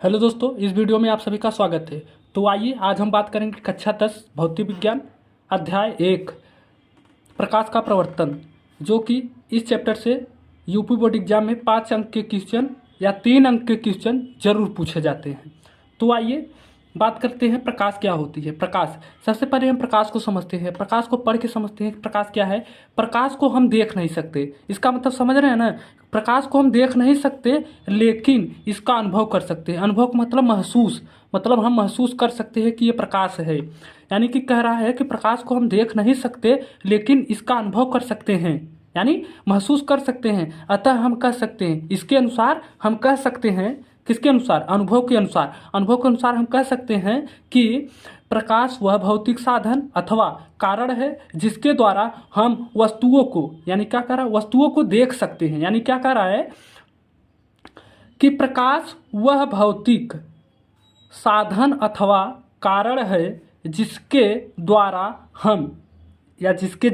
Hello दोस्तों, इस video में आप सभी का स्वागत है। तो आइए आज हम बात करेंगे कक्षा 10 भौतिक विज्ञान अध्याय 1 प्रकाश का प्रवर्तन, जो कि इस चैप्टर से यूपी बोर्ड एग्जाम में 5 अंक के क्वेश्चन या 3 अंक के क्वेश्चन जरूर पूछे जाते हैं। तो आइए बात करते हैं प्रकाश क्या होती है। प्रकाश, सबसे पहले हम प्रकाश को समझते हैं। प्रकाश को पढ़ के समझते हैं कि प्रकाश क्या है। प्रकाश को हम देख नहीं सकते, इसका मतलब समझ रहे हैं ना। प्रकाश को हम देख नहीं सकते लेकिन इसका अनुभव कर सकते हैं। अनुभव का मतलब महसूस, मतलब हम महसूस कर सकते हैं कि ये प्रकाश है। यानी कि कह रहा है कि प्रकाश को हम देख नहीं सकते लेकिन इसका अनुभव कर सकते हैं, यानी महसूस कर सकते हैं। अतः हम कह सकते हैं, इसके अनुसार हम कह सकते हैं, किसके अनुसार? अनुभव के अनुसार। अनुभव के अनुसार हम कह सकते हैं कि प्रकाश वह भौतिक साधन अथवा कारण है जिसके द्वारा हम वस्तुओं को, यानी क्या कह रहा है, वस्तुओं को देख सकते हैं। यानी क्या कह रहा है कि प्रकाश वह भौतिक साधन अथवा कारण है जिसके द्वारा हम, या जिसके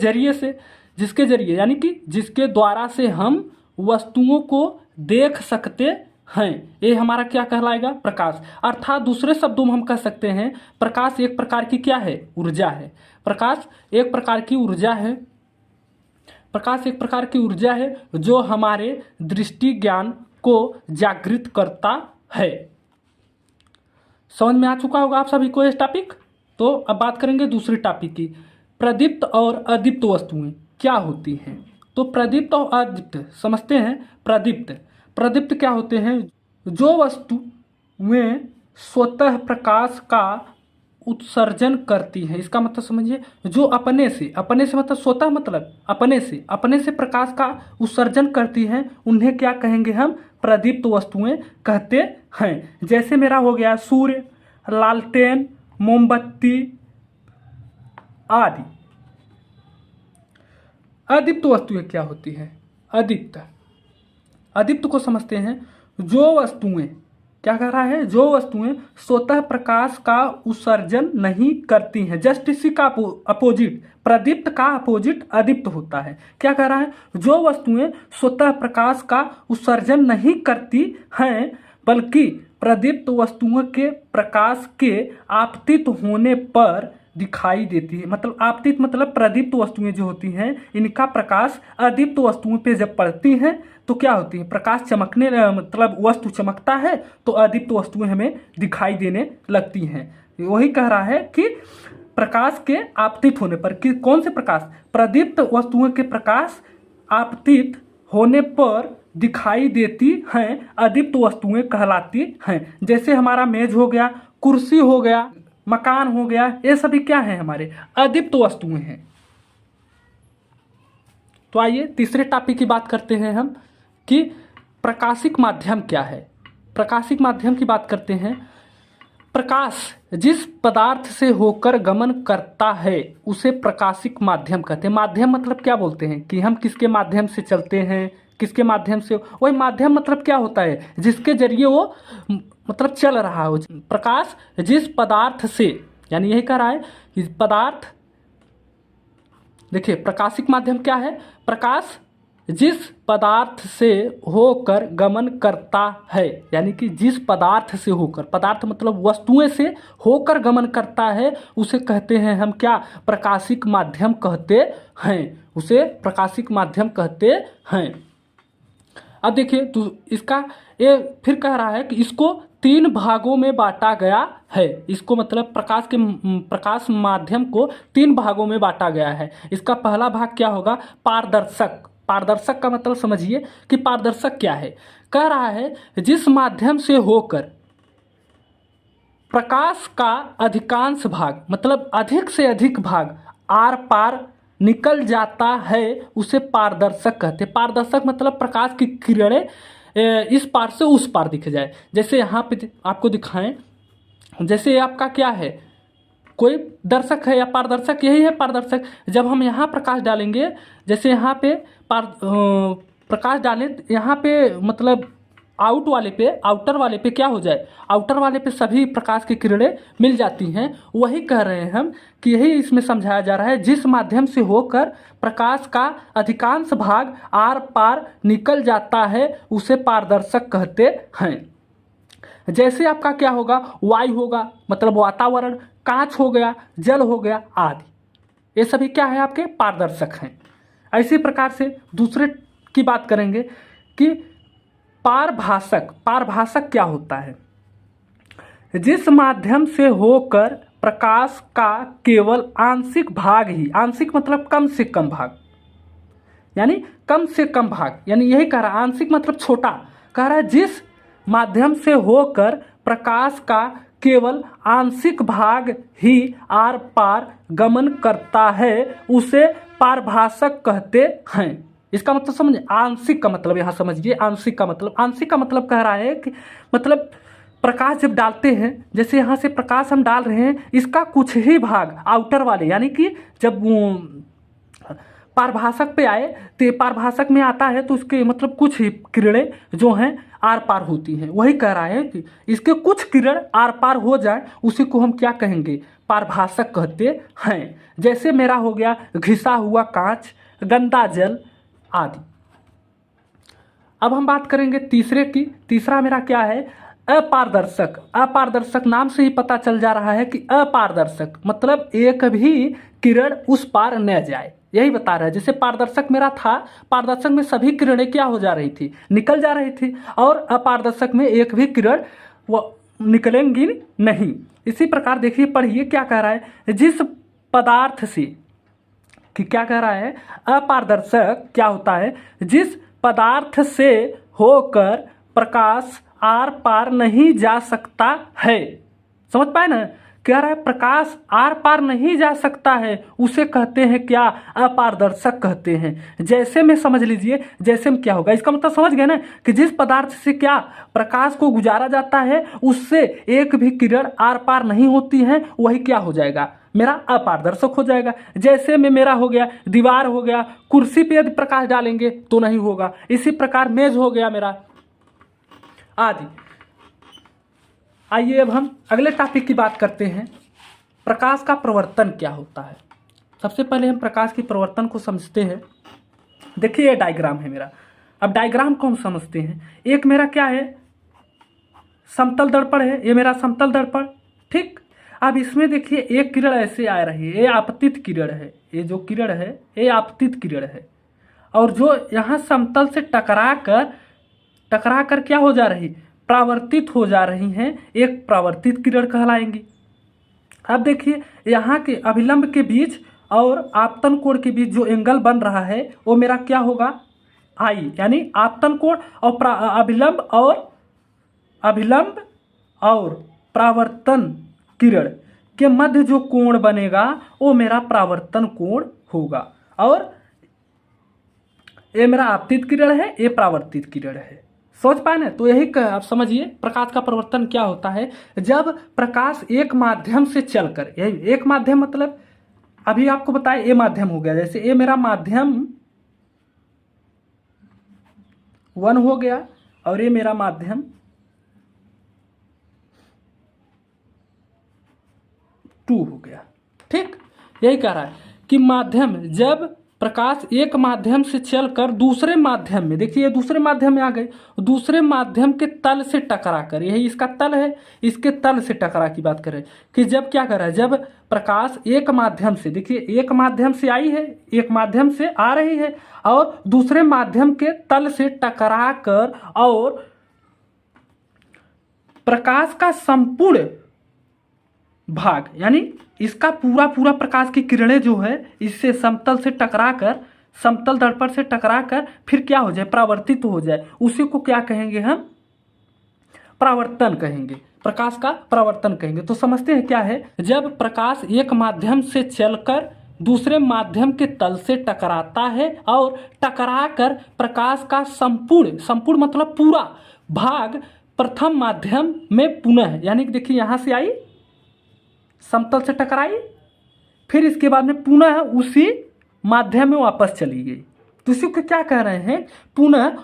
जरिए यानी कि जिसके द्वारा से हम वस्तुओं को देख सकते हैं। ये हमारा क्या कहलाएगा? प्रकाश। अर्थात दूसरे शब्दों में हम कह सकते हैं प्रकाश एक प्रकार की क्या है? ऊर्जा है। प्रकाश एक प्रकार की ऊर्जा है। प्रकाश एक प्रकार की ऊर्जा है जो हमारे दृष्टि ज्ञान को जागृत करता है। समझ में आ चुका होगा आप सभी को ये टॉपिक। तो अब बात करेंगे दूसरी टॉपिक की, प्रदीप्त और अदीप्त वस्तुएं क्या होती हैं। तो प्रदीप्त और अदीप्त समझते हैं। प्रदीप्त क्या होते हैं? जो वस्तुएं स्वतः प्रकाश का उत्सर्जन करती हैं। इसका मतलब समझिए, जो अपने से मतलब स्वतः मतलब अपने से प्रकाश का उत्सर्जन करती हैं, उन्हें क्या कहेंगे हम? प्रदीप्त वस्तुएं कहते हैं। जैसे मेरा हो गया सूर्य, लालटेन, मोमबत्ती आदि। अदीप्त वस्तुएं क्या होती हैं? अदीप्त को समझते हैं, जो वस्तुएं, क्या कह रहा है? जो वस्तुएं स्वतः प्रकाश का उत्सर्जन नहीं करती हैं। जस्ट इसी का अपोजिट, प्रदीप्त का अपोजिट अदीप्त होता है। क्या कह रहा है? जो वस्तुएं स्वतः प्रकाश का उत्सर्जन नहीं करती हैं बल्कि प्रदीप्त वस्तुओं के प्रकाश के आपतित होने पर दिखाई देती है। मतलब आपतित मतलब प्रदीप्त वस्तुएं जो होती हैं, इनका प्रकाश अदीप्त वस्तुओं पे जब पड़ती हैं तो क्या होती है? प्रकाश चमकने, मतलब वस्तु चमकता है तो अदीप्त वस्तुएं हमें दिखाई देने लगती हैं। वही कह रहा है कि प्रकाश के आपतित होने पर, कि कौन से प्रकाश? प्रदीप्त वस्तुओं के प्रकाश आपतित होने पर दिखाई देती हैं, अदीप्त वस्तुएं कहलाती हैं। जैसे हमारा मेज हो गया, कुर्सी हो गया, मकान हो गया, ये सभी क्या है? हमारे अदीप्त वस्तुएं हैं। तो आइए तीसरे टॉपिक की बात करते हैं हम कि प्रकाशिक माध्यम क्या है। प्रकाशिक माध्यम की बात करते हैं। प्रकाश जिस पदार्थ से होकर गमन करता है उसे प्रकाशिक माध्यम कहते हैं। माध्यम मतलब क्या बोलते हैं कि हम किसके माध्यम से चलते हैं, किसके माध्यम से, वही माध्यम मतलब क्या होता है? जिसके जरिए वो मतलब चल रहा हो। प्रकाश जिस पदार्थ से, यानी यही कह रहा है कि पदार्थ, देखिए प्रकाशिक माध्यम क्या है? प्रकाश जिस पदार्थ से होकर गमन करता है, यानी कि जिस पदार्थ से होकर, पदार्थ मतलब वस्तुएं से होकर गमन करता है, उसे कहते हैं हम क्या? प्रकाशिक माध्यम कहते हैं। उसे प्रकाशिक माध्यम कहते हैं। अब देखिए तो इसका ये फिर कह रहा है कि इसको 3 भागों में बांटा गया है। इसको मतलब प्रकाश माध्यम को 3 भागों में बांटा गया है। इसका पहला भाग क्या होगा? पारदर्शक। पारदर्शक का मतलब समझिए कि पारदर्शक क्या है। कह रहा है जिस माध्यम से होकर प्रकाश का अधिकांश भाग, मतलब अधिक से अधिक भाग आर पार निकल जाता है, उसे पारदर्शक कहते हैं। पारदर्शक मतलब प्रकाश की किरणें इस पार से उस पार दिख जाए। जैसे यहाँ पे आपको दिखाएं, जैसे आपका क्या है, कोई दर्शक है या पारदर्शक, यही है पारदर्शक। जब हम यहाँ प्रकाश डालेंगे, जैसे यहाँ पे प्रकाश डालें, यहाँ पे मतलब आउटर वाले पे क्या हो जाए? आउटर वाले पे सभी प्रकाश की किरणें मिल जाती हैं। वही कह रहे हैं हम कि यही इसमें समझाया जा रहा है, जिस माध्यम से होकर प्रकाश का अधिकांश भाग आर पार निकल जाता है उसे पारदर्शक कहते हैं। जैसे आपका क्या होगा, वायु होगा मतलब वातावरण, कांच हो गया, जल हो गया आदि, ये सभी क्या है आपके पारदर्शक हैं। इसी प्रकार से दूसरे की बात करेंगे कि पारभाषक। पारभाषक क्या होता है, जिस माध्यम से होकर प्रकाश का केवल आंशिक भाग ही, आंशिक मतलब कम से कम भाग, यानी कम से कम भाग, यानी यही कह रहा है, आंशिक मतलब छोटा, कह रहा है जिस माध्यम से होकर प्रकाश का केवल आंशिक भाग ही आर पार गमन करता है उसे पारभाषक कहते हैं। इसका मतलब समझे, आंशिक का मतलब यहाँ समझिए, आंशिक का मतलब कह रहा है कि मतलब प्रकाश जब डालते हैं, जैसे यहाँ से प्रकाश हम डाल रहे हैं, इसका कुछ ही भाग आउटर वाले, यानी कि जब पारभाषक पे आए तो पारभाषक में आता है तो उसके मतलब कुछ ही किरणें जो हैं आर पार होती हैं। वही कह रहा है कि इसके कुछ किरण आर पार हो जाए उसी को हम क्या कहेंगे, पारभाषक कहते हैं। जैसे मेरा हो गया घिसा हुआ कांच, गंदा जल आदि। अब हम बात करेंगे तीसरे की। तीसरा मेरा क्या है, अपारदर्शक। अपारदर्शक नाम से ही पता चल जा रहा है कि अपारदर्शक मतलब एक भी किरण उस पार न जाए, यही बता रहा है। जैसे पारदर्शक मेरा था, पारदर्शक में सभी किरणें क्या हो जा रही थी, निकल जा रही थी, और अपारदर्शक में एक भी किरण वो निकलेंगी नहीं। इसी प्रकार देखिए, पढ़िए क्या कह रहा है, जिस पदार्थ से, कि क्या कह रहा है, अपारदर्शक क्या होता है, जिस पदार्थ से होकर प्रकाश आर पार नहीं जा सकता है। समझ पाए ना, कह रहा है प्रकाश आर पार नहीं जा सकता है उसे कहते हैं क्या, अपारदर्शक कहते हैं। जैसे में समझ लीजिए, जैसे में क्या होगा, इसका मतलब समझ गए ना कि जिस पदार्थ से क्या प्रकाश को गुजारा जाता है उससे एक भी किरण आर पार नहीं होती है, वही क्या हो जाएगा, मेरा अपारदर्शक हो जाएगा। जैसे में मेरा हो गया दीवार हो गया, कुर्सी पे यदि प्रकाश डालेंगे तो नहीं होगा। इसी प्रकार मेज हो गया मेरा आदि। आइए अब हम अगले टॉपिक की बात करते हैं, प्रकाश का प्रवर्तन क्या होता है। सबसे पहले हम प्रकाश की प्रवर्तन को समझते हैं। देखिए ये डायग्राम है मेरा। अब डायग्राम को हम समझते हैं। एक मेरा क्या है, समतल दर्पण है, ये मेरा समतल दर्पण, ठीक। अब इसमें देखिए एक किरण ऐसे आ रही है, ये आपतित किरण है, ये जो किरण है ये आपतित किरण है, और जो यहाँ समतल से टकरा कर क्या हो जा रही, परावर्तित हो जा रही हैं, एक परावर्तित किरण कहलाएंगी। अब देखिए यहाँ के अभिलंब के बीच और आपतन कोण के बीच जो एंगल बन रहा है वो मेरा क्या होगा, आई, यानी आपतन कोण और अभिलंब और परावर्तन किरण के मध्य जो कोण बनेगा वो मेरा परावर्तन कोण होगा, और ये मेरा आपतित किरण है, ये परावर्तित किरण है। सोच पाए ना, तो यही आप समझिए प्रकाश का प्रवर्तन क्या होता है। जब प्रकाश एक माध्यम से चलकर, यही एक माध्यम मतलब अभी आपको बताया ये माध्यम हो गया, जैसे ये मेरा माध्यम 1 हो गया और ये मेरा माध्यम 2 हो गया, ठीक। यही कह रहा है कि माध्यम, जब प्रकाश एक माध्यम से चलकर दूसरे माध्यम में, देखिए दूसरे माध्यम में आ गए, दूसरे माध्यम के तल से टकरा कर, यही इसका तल है, इसके तल से टकरा की बात करें कि जब क्या कर रहा है, जब प्रकाश एक माध्यम से, देखिए एक माध्यम से आई है, एक माध्यम से आ रही है और दूसरे माध्यम के तल से टकरा कर और प्रकाश का संपूर्ण भाग, यानी इसका पूरा प्रकाश की किरणें जो है इससे समतल से टकराकर, समतल दर्पण से टकराकर फिर क्या हो जाए, परावर्तित हो जाए, उसी को क्या कहेंगे हम, परावर्तन कहेंगे, प्रकाश का परावर्तन कहेंगे। तो समझते हैं क्या है, जब प्रकाश एक माध्यम से चलकर दूसरे माध्यम के तल से टकराता है और टकराकर प्रकाश का संपूर्ण मतलब पूरा भाग प्रथम माध्यम में पुनः, यानी कि देखिए यहाँ से आई, समतल से टकराई, फिर इसके बाद में पुनः उसी माध्यम में वापस चली गई। तो इसी को क्या कह रहे हैं, पुनः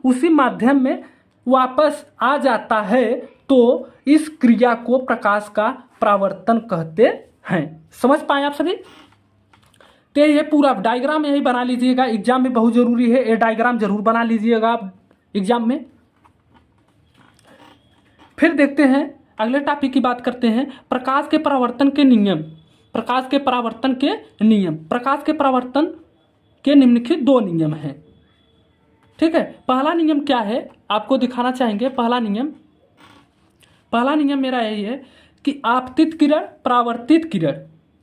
उसी माध्यम में वापस आ जाता है, तो इस क्रिया को प्रकाश का परावर्तन कहते हैं। समझ पाए आप सभी। तो ये पूरा डायग्राम यही बना लीजिएगा, एग्जाम में बहुत जरूरी है, ये डायग्राम जरूर बना लीजिएगा आप एग्जाम में। फिर देखते हैं अगले टॉपिक की बात करते हैं, प्रकाश के परावर्तन के नियम। प्रकाश के परावर्तन के नियम, प्रकाश के परावर्तन के निम्नलिखित 2 नियम हैं। ठीक है, पहला नियम क्या है आपको दिखाना चाहेंगे। पहला नियम मेरा यही है कि आपतित किरण, परावर्तित किरण,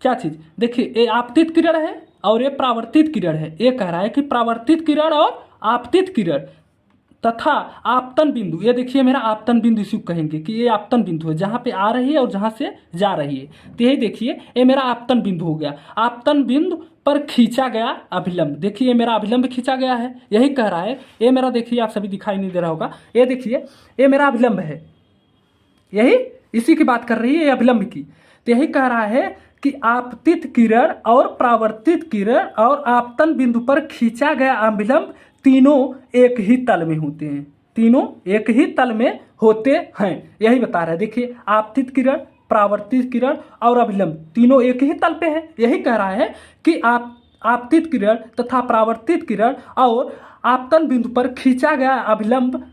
क्या चीज़, देखिए ये आपतित किरण है और ये परावर्तित किरण है। ये कह रहा है कि परावर्तित किरण और आपतित किरण तथा आपतन बिंदु, ये देखिए मेरा आपतन बिंदु इसी को कहेंगे कि ये आपतन बिंदु है, जहाँ पे आ रही है और जहाँ से जा रही है। तो यही देखिए ये मेरा आपतन बिंदु हो गया। आपतन बिंदु पर खींचा गया अभिलंब, देखिए ये मेरा अभिलंब खींचा गया है, यही कह रहा है। ये मेरा देखिए आप सभी दिखाई नहीं दे रहा होगा, ये देखिए ये मेरा अभिलंब है, यही इसी की बात कर रही है, ये अभिलंब की। तो यही कह रहा है कि आपतित किरण और परावर्तित किरण और आपतन बिंदु पर खींचा गया अभिलंब तीनों एक ही तल में होते हैं, तीनों एक ही तल में होते हैं, यही बता रहा है। देखिए आपतित किरण, परावर्तित किरण और अभिलंब तीनों एक ही तल पे है, यही कह रहा है कि आपतित किरण तथा परावर्तित किरण और आपतन बिंदु पर खींचा गया अभिलंब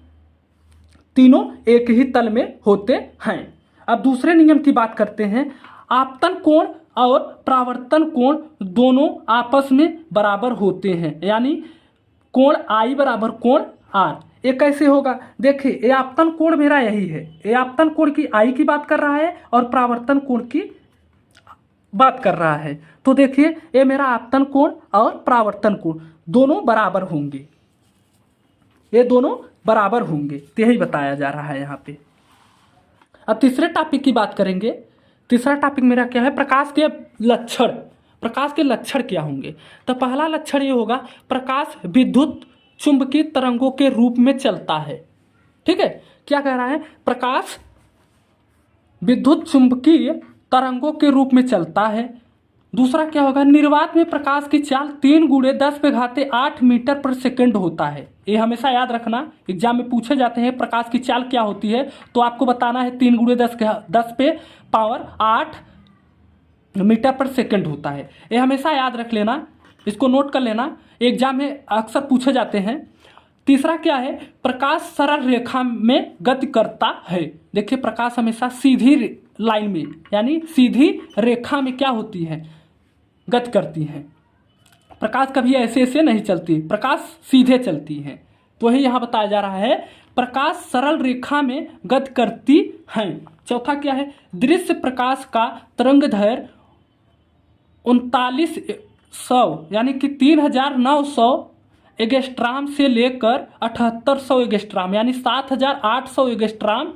तीनों एक ही तल में होते हैं। अब दूसरे नियम की बात करते हैं, आपतन कोण और परावर्तन कोण दोनों आपस में बराबर होते हैं, यानी कोण I बराबर कोण R। ये कैसे होगा, देखिए ये आपतन कोण मेरा यही है, ये आपतन कोण की I की बात कर रहा है और परावर्तन कोण की बात कर रहा है। तो देखिए ये मेरा आपतन कोण और परावर्तन कोण दोनों बराबर होंगे, ये दोनों बराबर होंगे, तो यही बताया जा रहा है यहाँ पे। अब तीसरे टॉपिक की बात करेंगे। तीसरा टॉपिक मेरा क्या है, प्रकाश के लक्षण। प्रकाश के लक्षण क्या होंगे, तो पहला लक्षण ये होगा, प्रकाश विद्युत चुंबकीय तरंगों के रूप में चलता है। ठीक है, क्या कह रहा है, प्रकाश विद्युत चुंबकीय तरंगों के रूप में चलता है। दूसरा क्या होगा, निर्वात में प्रकाश की चाल 3 × 10⁸ मीटर पर सेकंड होता है। ये हमेशा याद रखना, एग्जाम में पूछे जाते हैं प्रकाश की चाल क्या होती है, तो आपको बताना है 3 × 10⁸ मीटर पर सेकंड होता है। ये हमेशा याद रख लेना, इसको नोट कर लेना, एग्जाम में अक्सर पूछे जाते हैं। तीसरा क्या है, प्रकाश सरल रेखा में गति करता है। देखिए प्रकाश हमेशा सीधी लाइन में यानी सीधी रेखा में क्या होती है, गति करती है। प्रकाश कभी ऐसे ऐसे नहीं चलती, प्रकाश सीधे चलती है। तो वही यहाँ बताया जा रहा है, प्रकाश सरल रेखा में गति करती है। चौथा क्या है, दृश्य प्रकाश का तरंगदैर्घ्य 3900 यानी कि 3900 एंगस्ट्रॉम से लेकर 7800 एंगस्ट्रॉम यानी 7800 एंगस्ट्रॉम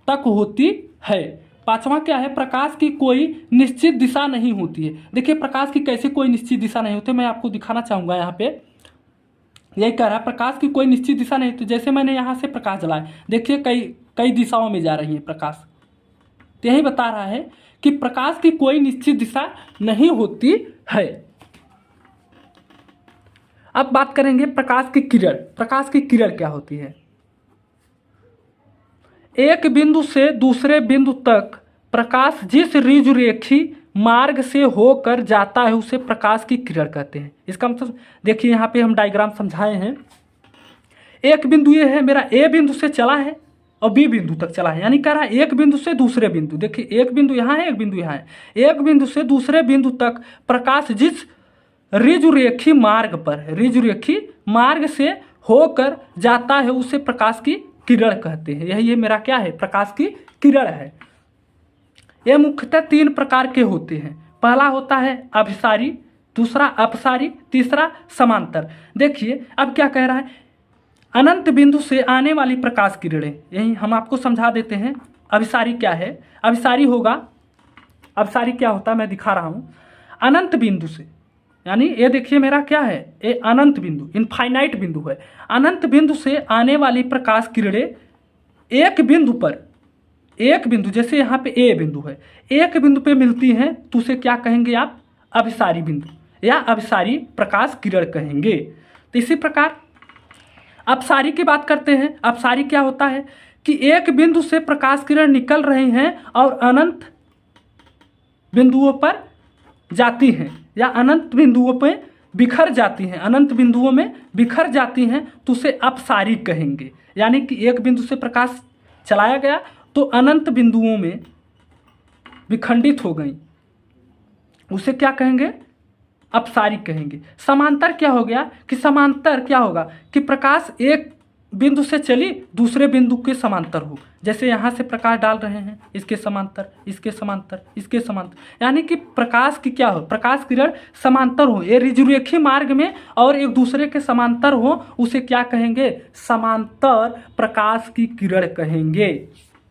तक होती है। पांचवा क्या है, प्रकाश की कोई निश्चित दिशा नहीं होती है। देखिए प्रकाश की कैसे कोई निश्चित दिशा नहीं होती, मैं आपको दिखाना चाहूँगा। यहाँ पे यही कह रहा है, प्रकाश की कोई निश्चित दिशा नहीं होती। जैसे मैंने यहाँ से प्रकाश जलाया, देखिए कई दिशाओं में जा रही है प्रकाश। तो यही बता रहा है कि प्रकाश की कोई निश्चित दिशा नहीं होती है। अब बात करेंगे प्रकाश की किरण। प्रकाश की किरण क्या होती है, एक बिंदु से दूसरे बिंदु तक प्रकाश जिस ऋजुरेखी मार्ग से होकर जाता है उसे प्रकाश की किरण कहते हैं। इसका मतलब देखिए यहाँ पे हम डायग्राम समझाए हैं। एक बिंदु ये है मेरा, ए बिंदु से चला है और बी बिंदु तक चला है, यानी कह रहा है एक बिंदु से दूसरे बिंदु। देखिए एक बिंदु यहाँ है, एक बिंदु यहाँ है। एक बिंदु से दूसरे बिंदु तक प्रकाश जिस ऋजुरेखी मार्ग पर, ऋजुरेखी मार्ग से होकर जाता है उसे प्रकाश की किरण कहते हैं। यही ये मेरा क्या है, प्रकाश की किरण है। ये मुख्यतः 3 प्रकार के होते हैं। पहला होता है अभिसारी, दूसरा अपसारी, तीसरा समांतर। देखिए अब क्या कह रहा है, अनंत बिंदु से आने वाली प्रकाश किरणें, यही हम आपको समझा देते हैं। अभिसारी क्या है, अभिसारी होगा, अभिसारी क्या होता है मैं दिखा रहा हूँ। अनंत बिंदु से, यानी ये देखिए मेरा क्या है, ये अनंत बिंदु, इनफाइनाइट बिंदु है। अनंत बिंदु से आने वाली प्रकाश किरणें एक बिंदु पर, एक बिंदु जैसे यहाँ पे ए बिंदु है, एक बिंदु पे मिलती हैं तो उसे क्या कहेंगे आप, अभिसारी बिंदु या अभिसारी प्रकाश किरण कहेंगे। तो इसी प्रकार अपसारी की बात करते हैं। अपसारी क्या होता है कि एक बिंदु से प्रकाश किरण निकल रही हैं और अनंत बिंदुओं पर जाती हैं या अनंत बिंदुओं पे बिखर जाती हैं, अनंत बिंदुओं में बिखर जाती हैं तो उसे अपसारी कहेंगे। यानी कि एक बिंदु से प्रकाश चलाया गया तो अनंत बिंदुओं में विखंडित हो गई, उसे क्या कहेंगे? अपसारिक कहेंगे। समांतर क्या हो गया कि समांतर क्या होगा कि प्रकाश एक बिंदु से चली दूसरे बिंदु के समांतर हो। जैसे यहाँ से प्रकाश डाल रहे हैं, इसके समांतर, इसके समांतर, इसके समांतर, यानी कि प्रकाश की क्या हो, प्रकाश किरण समांतर हो, ये रेखीय मार्ग में और एक दूसरे के समांतर हो, उसे क्या कहेंगे? समांतर प्रकाश की किरण कहेंगे।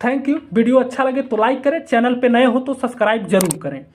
Thank you. वीडियो अच्छा लगे तो लाइक करें, चैनल पे नए हो तो सब्सक्राइब जरूर करें।